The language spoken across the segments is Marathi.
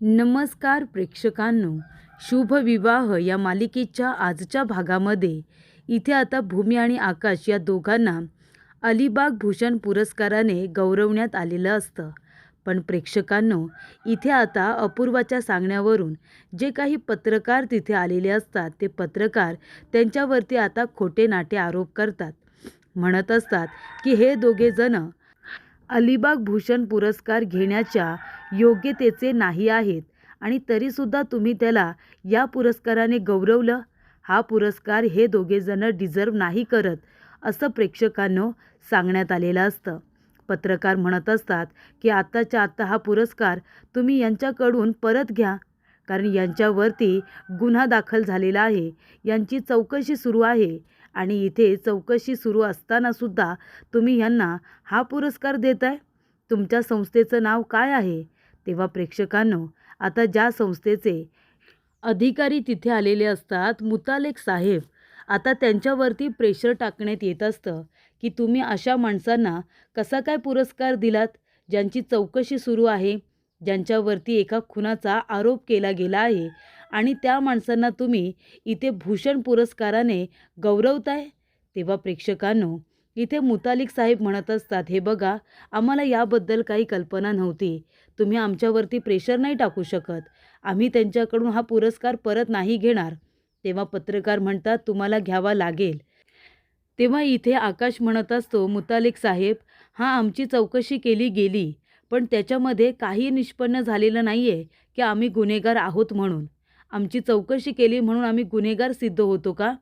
नमस्कार प्रेक्षकांनो, शुभ विवाह या मालिकेच्या आजच्या भागामध्ये इथे आता भूमी आणि आकाश या दोघांना अलिबाग भूषण पुरस्काराने गौरवण्यात आलेलं असतं. पण प्रेक्षकांनो, इथे आता अपूर्वाच्या सांगण्यावरून जे काही पत्रकार तिथे आलेले असतात ते पत्रकार त्यांच्यावरती आता खोटे नाटे आरोप करतात. म्हणत असतात की हे दोघे जण अलिबाग भूषण पुरस्कार घेण्याच्या योग्यतेचे नाही आहेत आणि तरीसुद्धा तुम्ही त्याला या पुरस्काराने गौरवलं. हा पुरस्कार हे दोघे जण डिझर्व नाही करत असं प्रेक्षकांनो सांगण्यात आलेलं असतं. पत्रकार म्हणत असतात की आत्ताच्या आत्ता हा पुरस्कार तुम्ही यांच्याकडून परत घ्या, कारण यांच्यावरती गुन्हा दाखल झालेला आहे, यांची चौकशी सुरू आहे आणि इथे चौकशी सुरू असतानासुद्धा तुम्ही यांना हा पुरस्कार देताय. तुमच्या संस्थेचं नाव काय आहे? तेव्हा प्रेक्षकांनो, आता ज्या संस्थेचे अधिकारी तिथे आलेले असतात, मुतालेक साहेब, आता त्यांच्यावरती प्रेशर टाकण्यात येत असतं की तुम्ही अशा माणसांना कसा काय पुरस्कार दिलात, ज्यांची चौकशी सुरू आहे, ज्यांच्यावरती एका खुनाचा आरोप केला गेला आहे आणि त्या माणसांना तुम्ही इथे भूषण पुरस्काराने गौरवताय. तेव्हा प्रेक्षकांनो, इथे मुतालिक साहेब म्हणत असतात, हे बघा, आम्हाला याबद्दल काही कल्पना नव्हती. तुम्ही आमच्यावरती प्रेशर नाही टाकू शकत. आम्ही त्यांच्याकडून हा पुरस्कार परत नाही घेणार. तेव्हा पत्रकार म्हणतात, तुम्हाला घ्यावा लागेल. तेव्हा इथे आकाश म्हणत असतो, मुतालिक साहेब, हां, आमची चौकशी केली गेली, पण त्याच्यामध्ये काही निष्पन्न झालेलं नाही आहे की आम्ही गुन्हेगार आहोत म्हणून. आमची चौकशी केली म्हणून आम्ही गुन्हेगार सिद्ध होतो का?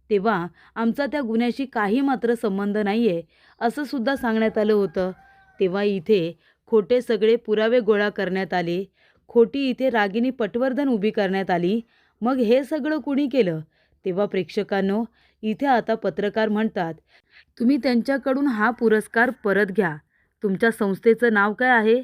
तेव्हा आमचा त्या गुन्ह्याशी काही मात्र संबंध नाही आहे, असं सुद्धा सांगण्यात आलं होतं. तेव्हा इथे खोटे सगळे पुरावे गोळा करण्यात आले. खोटी इथे रागिनी पटवर्धन उभी करण्यात आली. मग हे सगळं कुणी केलं? तेव्हा प्रेक्षकांनो, इथे आता पत्रकार म्हणतात, तुम्ही त्यांच्याकडून हा पुरस्कार परत घ्या. तुमच्या संस्थेचं नाव काय आहे?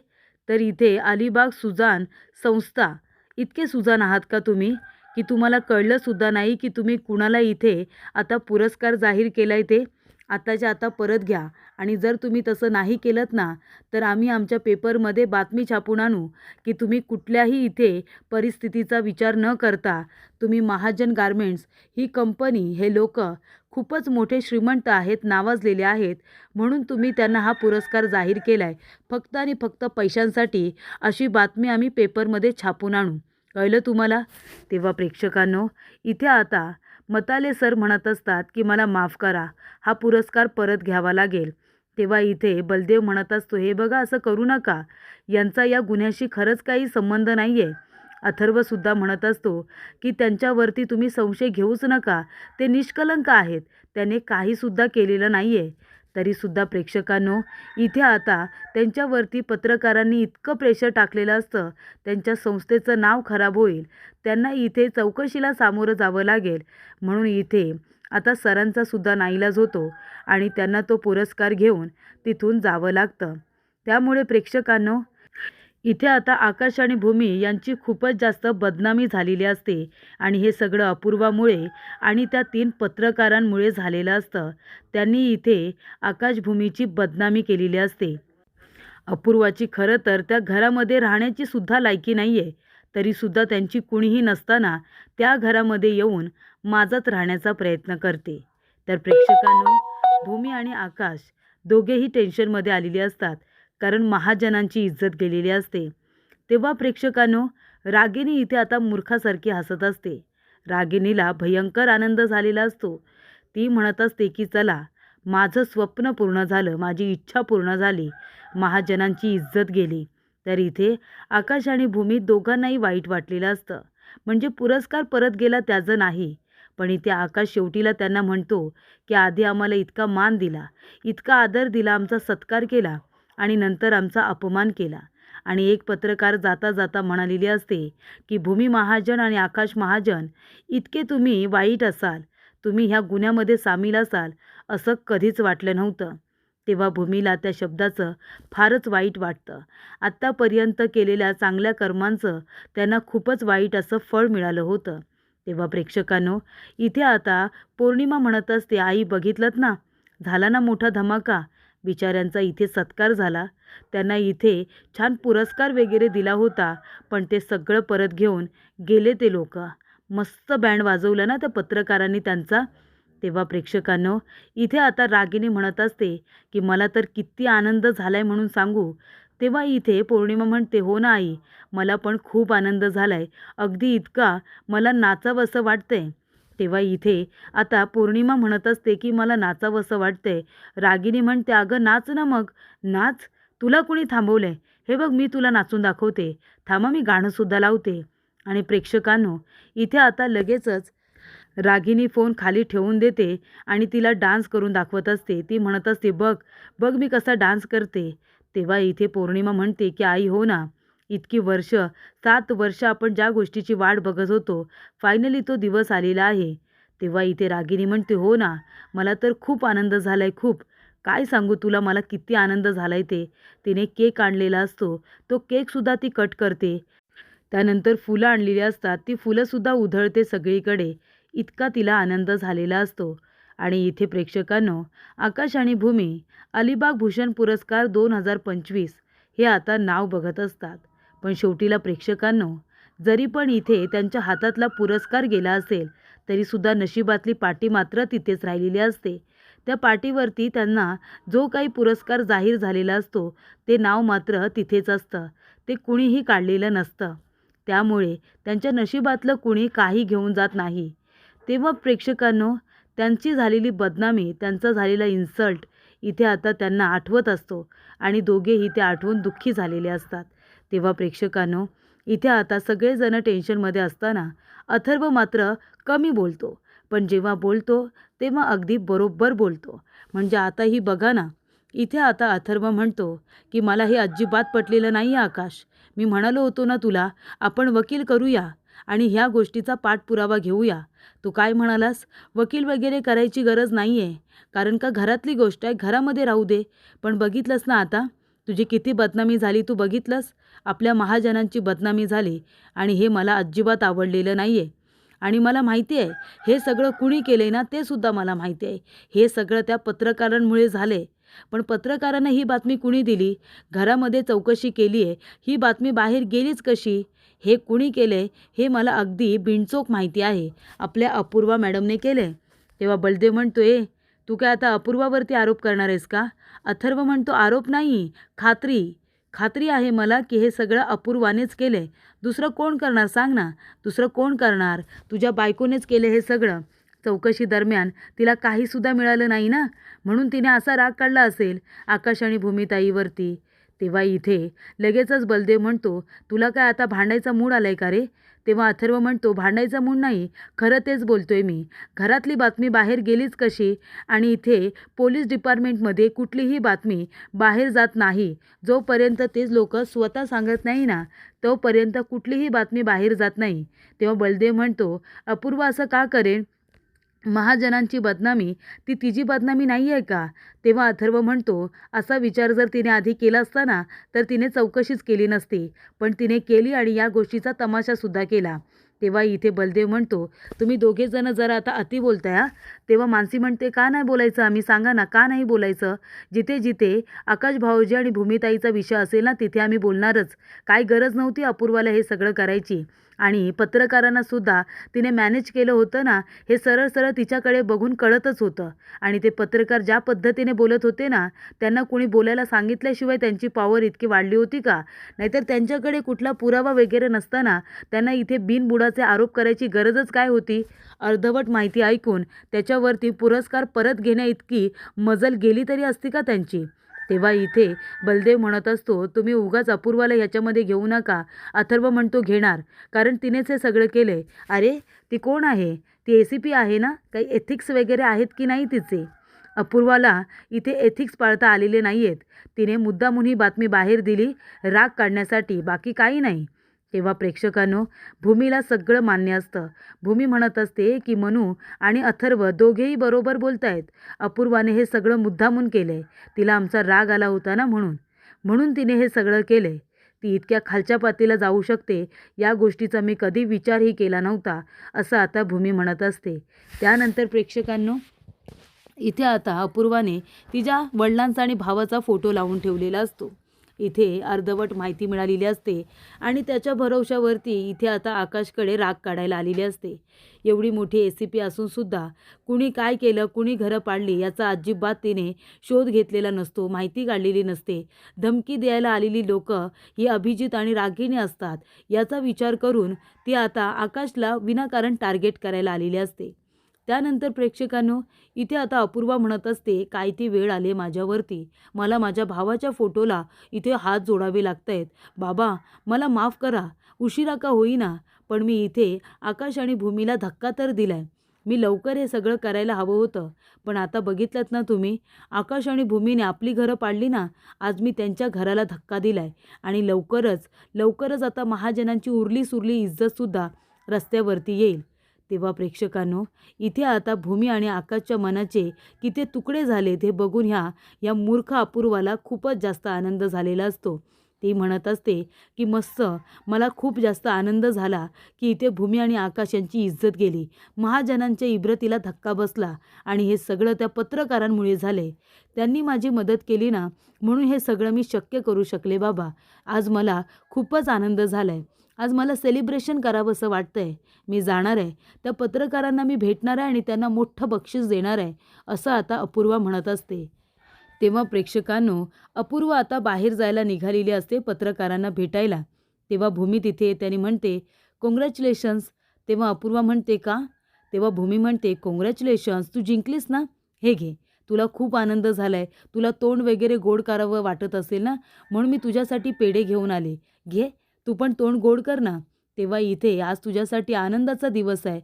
तर इथे अलिबाग सुजान संस्था. इतके सुजान आहात का तुम्ही की तुम्हाला कळलंसुद्धा नाही की तुम्ही कुणाला इथे आता पुरस्कार जाहीर केला आहे ते? आताच्या आता परत घ्या, आणि जर तुम्ही तसं नाही केलंत ना, तर आम्ही आमच्या पेपरमध्ये बातमी छापून आणू की तुम्ही कुठल्याही इथे परिस्थितीचा विचार न करता तुम्ही महाजन गारमेंट्स ही कंपनी, हे लोक खूपच मोठे श्रीमंत आहेत, नावाजलेले आहेत, म्हणून तुम्ही त्यांना हा पुरस्कार जाहीर केला आहे फक्त आणि फक्त पैशांसाठी. अशी बातमी आम्ही पेपरमध्ये छापून आणू. कळलं तुम्हाला? तेव्हा प्रेक्षकांनो, इथे आता मताले सर म्हणत असतात की मला माफ करा, हा पुरस्कार परत घ्यावा लागेल. तेव्हा इथे बलदेव म्हणत असतो, हे बघा, असं करू नका, यांचा या गुन्ह्याशी खरंच काही संबंध नाही आहे. अथर्वसुद्धा म्हणत असतो की त्यांच्यावरती तुम्ही संशय घेऊच नका, ते निष्कलंक आहेत, त्याने काहीसुद्धा केलेलं नाही आहे. तरीसुद्धा प्रेक्षकांनो, इथे आता त्यांच्यावरती पत्रकारांनी इतकं प्रेशर टाकलेलं असतं, त्यांच्या संस्थेचं नाव खराब होईल, त्यांना इथे चौकशीला सामोरं जावं लागेल, म्हणून इथे आता सरांचा सुद्धा नाईलाज होतो आणि त्यांना तो पुरस्कार घेऊन तिथून जावं लागतं. त्यामुळे प्रेक्षकांनो, इथे आता आकाश आणि भूमी यांची खूपच जास्त बदनामी झालेली असते आणि हे सगळं अपूर्वामुळे आणि त्या 3 पत्रकारांमुळे झालेलं असतं. त्यांनी इथे आकाश भूमीची बदनामी केलेली असते. अपूर्वाची खरं तर त्या घरामध्ये राहण्याची सुद्धा लायकी नाही आहे, तरीसुद्धा त्यांची कुणीही नसताना त्या घरामध्ये येऊन माझाच राहण्याचा प्रयत्न करते. तर प्रेक्षकांनो, भूमी आणि आकाश दोघेही टेन्शनमध्ये आलेले असतात, कारण महाजनांची इज्जत गेलेली असते. तेव्हा प्रेक्षकांनो, रागिनी इथे आता मूर्खासारखी हसत असते. रागिनीला भयंकर आनंद झालेला असतो. ती म्हणत असते की चला, माझं स्वप्न पूर्ण झालं, माझी इच्छा पूर्ण झाली, महाजनांची इज्जत गेली. तर इथे आकाश आणि भूमी दोघांनाही वाईट वाटलेलं असतं. म्हणजे पुरस्कार परत गेला त्याचं नाही, पण इथे आकाश शेवटीला त्यांना म्हणतो की आधी आम्हाला इतका मान दिला, इतका आदर दिला, आमचा सत्कार केला आणि नंतर आमचा अपमान केला. आणि एक पत्रकार जाता जाता म्हणालेली असते की भूमी महाजन आणि आकाश महाजन, इतके तुम्ही वाईट असाल, तुम्ही ह्या गुन्ह्यामध्ये सामील असाल, असं कधीच वाटलं नव्हतं. तेव्हा भूमीला त्या शब्दाचं फारच वाईट वाटतं. आत्तापर्यंत केलेल्या चांगल्या कर्मांचं त्यांना खूपच वाईट असं फळ मिळालं होतं. तेव्हा प्रेक्षकांनो, इथे आता पौर्णिमा म्हणत असते, आई बघितलंत ना, झाला ना मोठा धमाका, बिचाऱ्यांचा इथे सत्कार झाला, त्यांना इथे छान पुरस्कार वगैरे दिला होता, पण ते सगळं परत घेऊन गेले ते लोक. मस्त बँड वाजवलं ना त्या पत्रकारांनी त्यांचा. तेव्हा प्रेक्षकांनो, इथे आता रागिनी म्हणत असते की मला तर किती आनंद झालाय म्हणून सांगू. तेव्हा इथे पौर्णिमा म्हणते, हो ना आई, मला पण खूप आनंद झालाय, अगदी इतका मला नाचावंसं वाटतंय. तेव्हा इथे आता पौर्णिमा म्हणत असते की मला नाचावंसं वाटतंय. रागिनी म्हणते, अगं नाच ना मग, नाच. तुला कुणी थांबवलंय? हे बघ मी तुला नाचून दाखवते. थांबा मी गाणंसुद्धा लावते. आणि प्रेक्षकांनो, इथे आता लगेचच रागिनी फोन खाली ठेवून देते आणि तिला डान्स करून दाखवत असते. ती म्हणत असते, बघ बघ मी कसा डान्स करते. तेव्हा इथे पौर्णिमा म्हणते की आई हो ना, इतकी वर्ष, 7 वर्ष आपण ज्या गोष्टीची वाट बघत होतो, फायनली तो दिवस आलेला आहे. तेव्हा इथे रागिनी म्हणते, हो ना, मला तर खूप आनंद झालाय, खूप. काय सांगू तुला मला किती आनंद झालाय ते. तिने केक आणलेला असतो, तो केकसुद्धा ती कट करते. त्यानंतर फुलं आणलेली असतात, ती फुलंसुद्धा उधळते सगळीकडे. इतका तिला आनंद झालेला असतो. आणि इथे प्रेक्षकांनो, आकाश आणि भूमी अलिबाग भूषण पुरस्कार 2025 हे आता नाव बघत असतात. पण शेवटीला प्रेक्षकांनो, जरी पण इथे त्यांच्या हातातला पुरस्कार गेला असेल, तरीसुद्धा नशिबातली पाटी मात्र तिथेच राहिलेली असते. त्या पाटीवरती त्यांना जो काही पुरस्कार जाहीर झालेला असतो, ते नाव मात्र तिथेच असतं. ते कुणीही काढलेलं नसतं. त्यामुळे त्यांच्या नशिबातलं कुणी काही घेऊन जात नाही. तेव्हा प्रेक्षकांनो, त्यांची झालेली बदनामी, त्यांचा झालेला इन्सल्ट इथे आता त्यांना आठवत असतो आणि दोघेही ते आठवून दुःखी झालेले असतात. तेव्हा प्रेक्षकांनो, इथे आता सगळेजण टेन्शनमध्ये असताना अथर्व मात्र कमी बोलतो. पण जेव्हा बोलतो तेव्हा अगदी बरोबर बोलतो. म्हणजे आताही बघा ना, इथे आता अथर्व म्हणतो की मला हे अजिबात पटलेलं नाही आहे आकाश. मी म्हणालो होतो ना तुला, आपण वकील करूया आणि ह्या गोष्टीचा पाठपुरावा घेऊया. तू काय म्हणालास? वकील वगैरे करायची गरज नाही आहे, कारण का घरातली गोष्ट आहे, घरामध्ये राहू दे. पण बघितलंस ना आता, तुझी किती बदनामी झाली तू बघितलंस? आपल्या महाजनांची बदनामी झाली आणि हे मला अजिबात आवडलेलं नाही आहे. आणि मला माहिती आहे हे सगळं कुणी केलं आहे ना, ते सुद्धा मला माहिती आहे. हे सगळं त्या पत्रकारांमुळे झाले. पण पत्रकारांना ही बातमी कुणी दिली? घरामध्ये चौकशी केली आहे, ही बातमी बाहेर गेलीच कशी? हे कुणी केले हे मला अगदी बिनचोक माहिती आहे. आपल्या अपूर्वा मॅडमने केले. तेव्हा बलदेव म्हणतो, तू काय आता अपूर्वावरती आरोप करणार आहेस का? अथर्व म्हणतो, आरोप नाही, खात्री. खात्री आहे मला की हे सगळं अपूर्वानेच केले. दुसरं कोण करणार सांग ना? दुसरं कोण करणार? तुझ्या बायकोनेच केले हे सगळं. चौकशी दरम्यान तिला काहीसुद्धा मिळालं नाही ना, म्हणून तिने असा राग काढला असेल आकाश आणि भूमिताईवरती. तेव्हा इथे लगेचच बलदेव म्हणतो, तुला काय आता भांडायचा मूड आलाय का रे? तेव्हा अथर्व म्हणतो, भांडायचा मूड नाही, खरं तेच बोलतोय मी. घरातली बातमी बाहेर गेलीच कशी? आणि इथे पोलीस डिपार्टमेंटमध्ये कुठलीही बातमी बाहेर जात नाही. जोपर्यंत तेच लोक स्वतः सांगत नाही ना, तोपर्यंत कुठलीही बातमी बाहेर जात नाही. तेव्हा बलदेव म्हणतो, अपूर्वा असं का करेन? महाजनांची बदनामी ती तिची बदनामी नाही आहे का? तेव्हा अथर्व म्हणतो, असा विचार जर तिने आधी केला असता ना, तर तिने चौकशीच केली नसती. पण तिने केली आणि या गोष्टीचा तमाशासुद्धा केला. तेव्हा इथे बलदेव म्हणतो, तुम्ही दोघेजण जरा आता अति बोलताय हा. तेव्हा मानसी म्हणते, का नाही बोलायचं आम्ही, सांगा ना का नाही बोलायचं? जिथे जिथे आकाश भाऊजी आणि भूमिताईचा विषय असेल ना, तिथे आम्ही बोलणारच. काय गरज नव्हती अपूर्वाला हे सगळं करायची. आणि पत्रकारांना सुद्धा तिने मॅनेज केलं होतं ना, हे सरळ सरळ तिच्याकडे बघून कळतच होतं. आणि ते पत्रकार ज्या पद्धतीने बोलत होते ना, त्यांना कोणी बोलायला सांगितल्याशिवाय त्यांची पॉवर इतकी वाढली होती का? नाहीतर त्यांच्याकडे कुठला पुरावा वगैरे नसताना त्यांना इथे बिनबुडाचे आरोप करायची गरजच काय होती? अर्धवट माहिती ऐकून त्याच्यावरती पुरस्कार परत घेण्याइतकी मजल गेली तरी असती का त्यांची? तेव्हा इथे बलदेव म्हणत असतो, तुम्ही उगाच अपूर्वाला ह्याच्यामध्ये घेऊ नका. अथर्व म्हणतो, घेणार, कारण तिनेच हे सगळं केले. अरे ती कोण आहे? ती ACP आहे ना? काही एथिक्स वगैरे आहेत की नाही तिचे? अपूर्वाला इथे एथिक्स पाळता आलेले नाही आहेत. तिने मुद्दामून ही बातमी बाहेर दिली राग काढण्यासाठी, बाकी काही नाही. तेव्हा प्रेक्षकांनो, भूमीला सगळं मान्य असतं. भूमी म्हणत असते की मनू आणि अथर्व दोघेही बरोबर बोलतायत. अपूर्वाने हे सगळं मुद्दामून केले. तिला आमचा राग आला होता ना, म्हणून तिने हे सगळं केले. ती इतक्या खालच्या पातळीला जाऊ शकते या गोष्टीचा मी कधी विचारही केला नव्हता, असं आता भूमी म्हणत असते. त्यानंतर प्रेक्षकांनो, इथे आता अपूर्वाने तिच्या वडिलांचा आणि भावाचा फोटो लावून ठेवलेला असतो. इथे अर्धवट माहिती मिळालेली असते आणि त्याच्या भरवशावरती इथे आता आकाशकडे राग काढायला आलेली असते. एवढी मोठी ACP असूनसुद्धा कुणी काय केलं, कुणी घरं पाडली याचा अजिबात तिने शोध घेतलेला नसतो, माहिती काढलेली नसते. धमकी द्यायला आलेली लोकं ही अभिजित आणि रागिणी असतात याचा विचार करून ती आता आकाशला विनाकारण टार्गेट करायला आलेली असते. त्यानंतर प्रेक्षकांनो, इथे आता अपूर्वा म्हणत असते, काय ती वेळ आली माझ्यावरती. मला माझ्या भावाच्या फोटोला इथे हात जोडावे लागतायत. बाबा मला माफ करा, उशिरा का होईना, पण मी इथे आकाश आणि भूमीला धक्का तर दिलाय. मी लवकर हे सगळं करायला हवं होतं, पण आता बघितलंत ना तुम्ही, आकाश आणि भूमीने आपली घरं पाडली ना, आज मी त्यांच्या घराला धक्का दिलाय आणि लवकरच आता महाजनांची उरली सुरली इज्जतसुद्धा रस्त्यावरती येईल. तेव्हा प्रेक्षकांनो, इथे आता भूमी आणि आकाशच्या मनाचे किती तुकडे झालेत हे बघून या मूर्ख अपूर्वाला खूपच जास्त आनंद झालेला असतो. ती म्हणत असते की मस्त, मला खूप जास्त आनंद झाला की इथे भूमी आणि आकाश यांची इज्जत गेली, महाजनांच्या इब्रतीला धक्का बसला आणि हे सगळं त्या पत्रकारांमुळे झाले. त्यांनी माझी मदत केली ना, म्हणून हे सगळं मी शक्य करू शकले बाबा. आज मला खूपच आनंद झालाय. आज मला सेलिब्रेशन करावंसं वाटतंय. मी जाणार आहे, त्या पत्रकारांना मी भेटणार आहे आणि त्यांना मोठं बक्षीस देणार आहे, असं आता अपूर्वा म्हणत असते. तेव्हा प्रेक्षकांनो, अपूर्वा आता बाहेर जायला निघालेली असते पत्रकारांना भेटायला. तेव्हा भूमी तिथे येते आणि म्हणते, कॉंग्रॅच्युलेशन्स. तेव्हा अपूर्वा म्हणते, का? तेव्हा भूमी म्हणते, कॉंग्रॅच्युलेशन्स, तू जिंकलीस ना, हे घे. तुला खूप आनंद झालाय, तुला तोंड वगैरे गोड करावं वाटत असेल ना, म्हणून मी तुझ्यासाठी पेढे घेऊन आले. घे, तू पण तोंड गोड कर ना. तेव्हा इथे आज तुझ्यासाठी आनंदाचा दिवस आहे.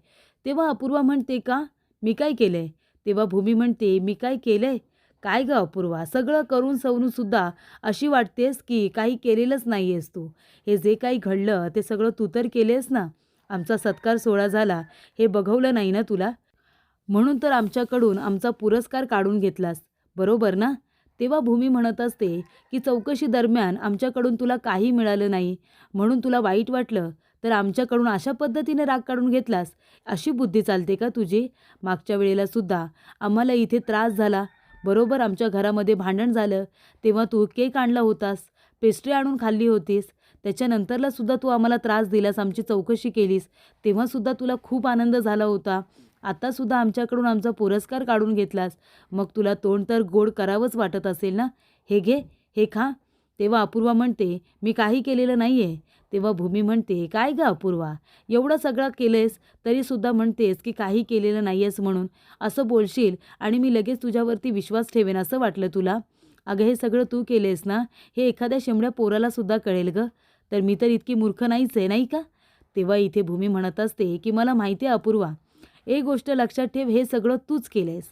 तेव्हा अपूर्वा म्हणते, का? मी काय केलंय? तेव्हा भूमी म्हणते, मी काय केलंय? काय गं अपूर्वा, सगळं करून सवरून सुद्धा अशी वाटतेस की काही केलेलंच नाही आहेस तू. हे जे काही घडलं ते सगळं तू तर केलेस ना. आमचा सत्कार सोहळा झाला हे बघवलं नाही ना तुला, म्हणून तर आमच्याकडून आमचा पुरस्कार काढून घेतलास, बरोबर ना? तेव्हा भूमी म्हणत असते की चौकशी दरम्यान आमच्याकडून तुला काही मिळालं नाही म्हणून तुला वाईट वाटलं, तर आमच्याकडून अशा पद्धतीने राग काढून घेतलास. अशी बुद्धी चालते का तुझी? मागच्या वेळेला सुद्धा आम्हाला इथे त्रास झाला, बरोबर आमच्या घरामध्ये भांडण झालं, तेव्हा तू केक आणला होतास, पेस्ट्री आणून खाल्ली होतीस. त्याच्यानंतरला सुद्धा तू आम्हाला त्रास दिलास, आमची चौकशी केलीस, तेव्हासुद्धा तुला खूप आनंद झाला होता. आत्तासुद्धा आमच्याकडून आमचा पुरस्कार काढून घेतलास, मग तुला तोंड तर गोड करावंच वाटत असेल ना. हे घे, हे खा. तेव्हा अपूर्वा म्हणते, मी काही केलेलं नाही आहे. तेव्हा भूमी म्हणते, काय गं अपूर्वा, एवढं सगळं केलेस तरीसुद्धा म्हणतेस की काही केलेलं नाही आहेस म्हणून. असं बोलशील आणि मी लगेच तुझ्यावरती विश्वास ठेवेन असं वाटलं तुला? अगं हे सगळं तू केलेस ना, हे एखाद्या शेंबड्या पोरालासुद्धा कळेल गं. तर मी तर इतकी मूर्ख नाहीच आहे, नाही का? तेव्हा इथे भूमी म्हणत असते की मला माहिती आहे अपूर्वा, एक गोष्ट लक्षात ठेव, हे सगळं तूच केलेस,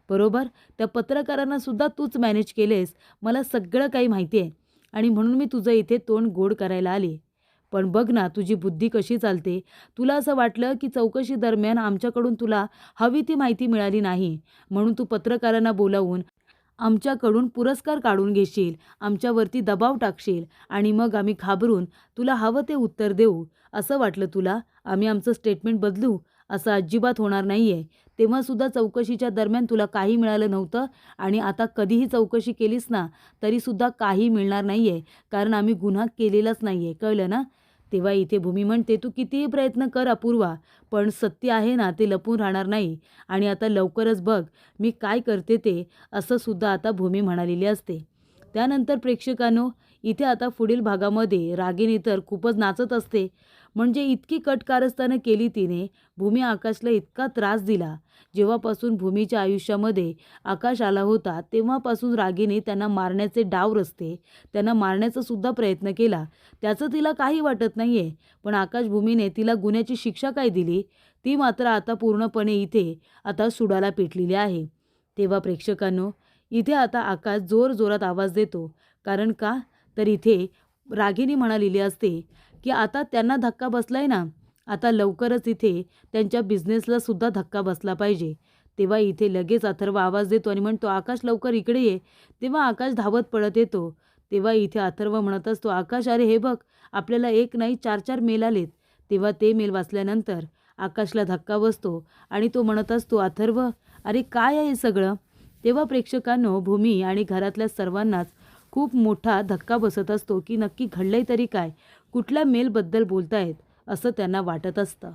बरोबर? त्या पत्रकारांना सुद्धा तूच मॅनेज केलेस. मला सगळं काही माहिती आहे आणि म्हणून मी तुझं इथे तोंड गोड करायला आले. पण बघ ना तुझी बुद्धी कशी चालते. तुला असं वाटलं की चौकशी दरम्यान आमच्याकडून तुला हवी ती माहिती मिळाली नाही, म्हणून तू पत्रकारांना बोलावून आमच्याकडून पुरस्कार काढून घेशील, आमच्यावरती दबाव टाकशील आणि मग आम्ही घाबरून तुला हवं ते उत्तर देऊ, असं वाटलं तुला? आम्ही आमचं स्टेटमेंट बदलू? असं अजिबात होणार नाही आहे. तेव्हासुद्धा चौकशीच्या दरम्यान तुला काही मिळालं नव्हतं आणि आता कधीही चौकशी केलीस ना, तरीसुद्धा काही मिळणार नाही आहे, कारण आम्ही गुन्हा केलेलाच नाही आहे, कळलं ना? तेव्हा इथे भूमी म्हणते, तू कितीही प्रयत्न कर अपूर्वा, पण सत्य आहे ना ते लपून राहणार नाही आणि आता लवकरच बघ मी काय करते ते, असं सुद्धा आता भूमी म्हणालेली असते. त्यानंतर प्रेक्षकांनो, इथे आता पुढील भागामध्ये रागिणी तर खूपच नाचत असते. म्हणजे इतकी कटकारस्थानं केली तिने. भूमी आकाशला इतका त्रास दिला. जेव्हापासून भूमीच्या आयुष्यामध्ये आकाश आला होता तेव्हापासून रागिणी त्यांना मारण्याचे डाव रचते, त्यांना मारण्याचा सुद्धा प्रयत्न केला. त्याचं तिला काही वाटत नाही आहे, पण आकाश भूमीने तिला गुन्ह्याची शिक्षा काय दिली ती मात्र आता पूर्णपणे इथे आता सुडाला पेटलेली आहे. तेव्हा प्रेक्षकांनो, इथे आता आकाश जोरजोरात आवाज देतो. कारण का? तर इथे रागिणी म्हणालेली असते की आता त्यांना धक्का बसलाय ना, आता लवकरच इथे त्यांच्या बिझनेसला सुद्धा धक्का बसला पाहिजे. तेव्हा इथे लगेच अथर्व आवाज देतो आणि म्हणतो, आकाश लवकर इकडे ये. तेव्हा आकाश धावत पळत येतो. तेव्हा इथे अथर्व म्हणत असतो, आकाश अरे हे बघ, आपल्याला एक नाही 4-4 मेल आलेत. तेव्हा ते मेल वाचल्यानंतर आकाशला धक्का बसतो आणि तो म्हणत असतो, अथर्व अरे काय आहे हे सगळं? तेव्हा प्रेक्षकांनो भूमी आणि घरातल्या सर्वांनाच खूप मोठा धक्का बसत असतो की नक्की घडलंय तरी काय, कुठल्या मेलबद्दल बोलतायत असं त्यांना वाटत असतं.